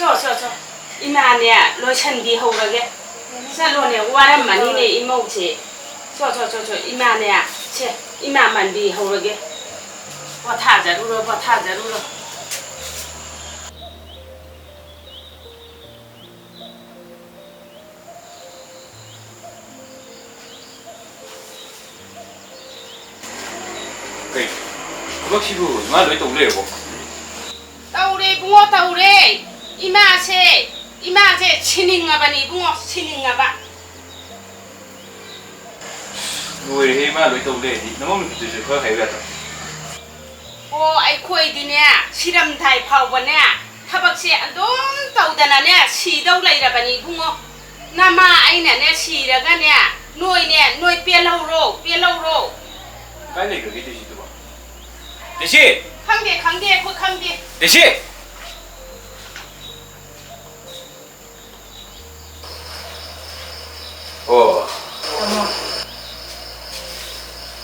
저. 이마네 로션비 하우라게. 살로네 와람만이네 이모지. 저. 이마네. 제 이마만비 하우라게. 버타자루로. 그래. 그박시부 이마 너희 또 울래 여보. 따우래 붕어 따우래. 이마세 치닝아바니 붕어 치닝아바. 누구를 해마 너희 또 울래. 너무 그때 그거 해야겠다. 아이코이디네 실험다이 파우버네 타박시 안동 따우다나네 시다우 라이라바니 붕어. 나마 아이나네 시라가네 노이 뺄라우로. 빨리 그게 되시도 봐. 대시. 강대 그 강대. 대시.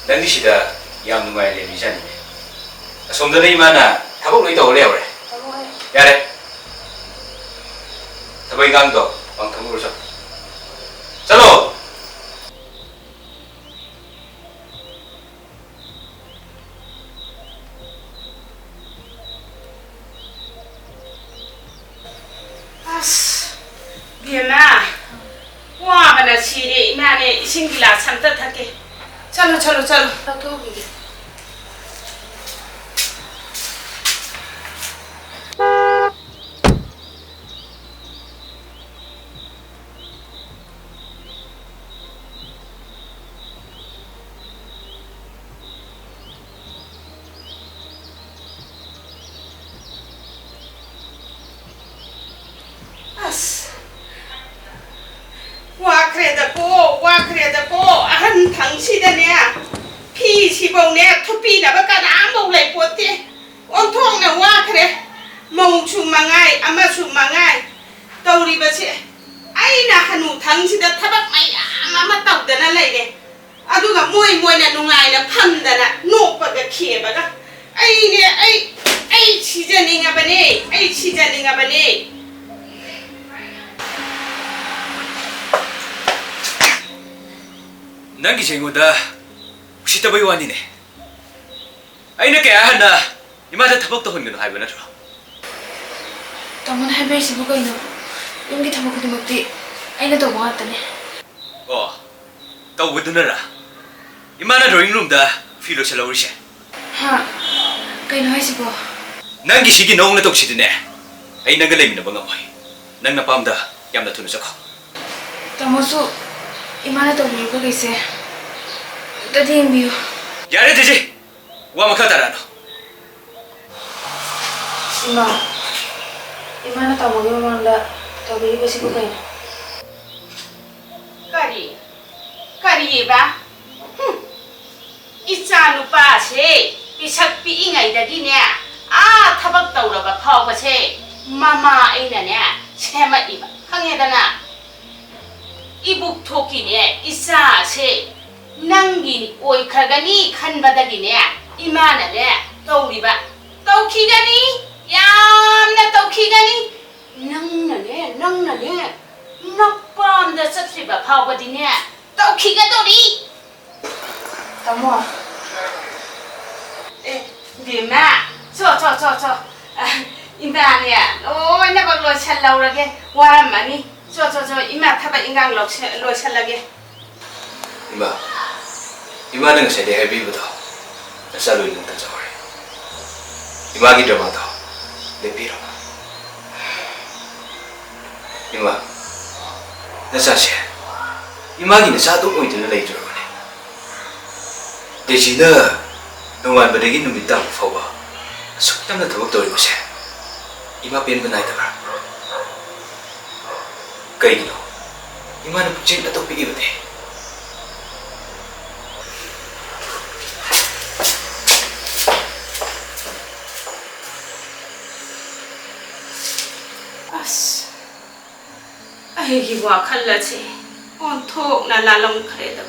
넌디시다 양 누가에 미자니. somdana imana thabo loi tawle ore yare tabai gang do bang thamu ro chalo 비마 와 bana sire imane ising gila samta thake chalo to gi 와크레다 고 아한 당시다냐 피 시봉네 투피나 바까나 먹래 보티 온통나 와크레 멍추 망아이 아마추 망아이 떠우리버시 아이나 한우 당시다 타박 마이 아마 떠우다나 레이네 아두가 모이나 농아이나 팜다나 녹바가 키에바가 아이네 아이 치자닝아바네 nangi jengoda usita bai wani ne aina kaya hana imada thabak to honno haiba natro tamon haibe sibu kaino yungi thabak khudimati aina to baatane to wudunara imana drawing room da filo chalawrishe ha kaino haisibo nangi sigi nongna toksidine aina ga lemina bangamai nangna pamda yamna thunu chakho tamosu imana to biuga kaise tadi biu yare deji wa makatarano imana tamogi manda to biu sibu kaino kari ba icha nupa se pisak pi ingai dagi ne thabak tauraba phawba se mama aina ne sema iba khangedana ibuk thoki ne isa se nangi oi khagani khanbadagi ne imana ne tauriba taukhigani yamna taukhigani nangna ne nakpamda chatriba phawbadi ne taukhigani tamo bima cho imane loina baglo challaurage waramani cho ima thaba ingang lo challage imana ngase de happy budo nasalu ning ta jawre imagi drama to le piro nasase imagi na sa to oi de le jro ne dejina nongan badegi numita fawa suktam na thabak tori bose ima pen banai ta kaino imana puchin na to pi ibate 아이기 와 칼라지 온톡 날라롱 그래도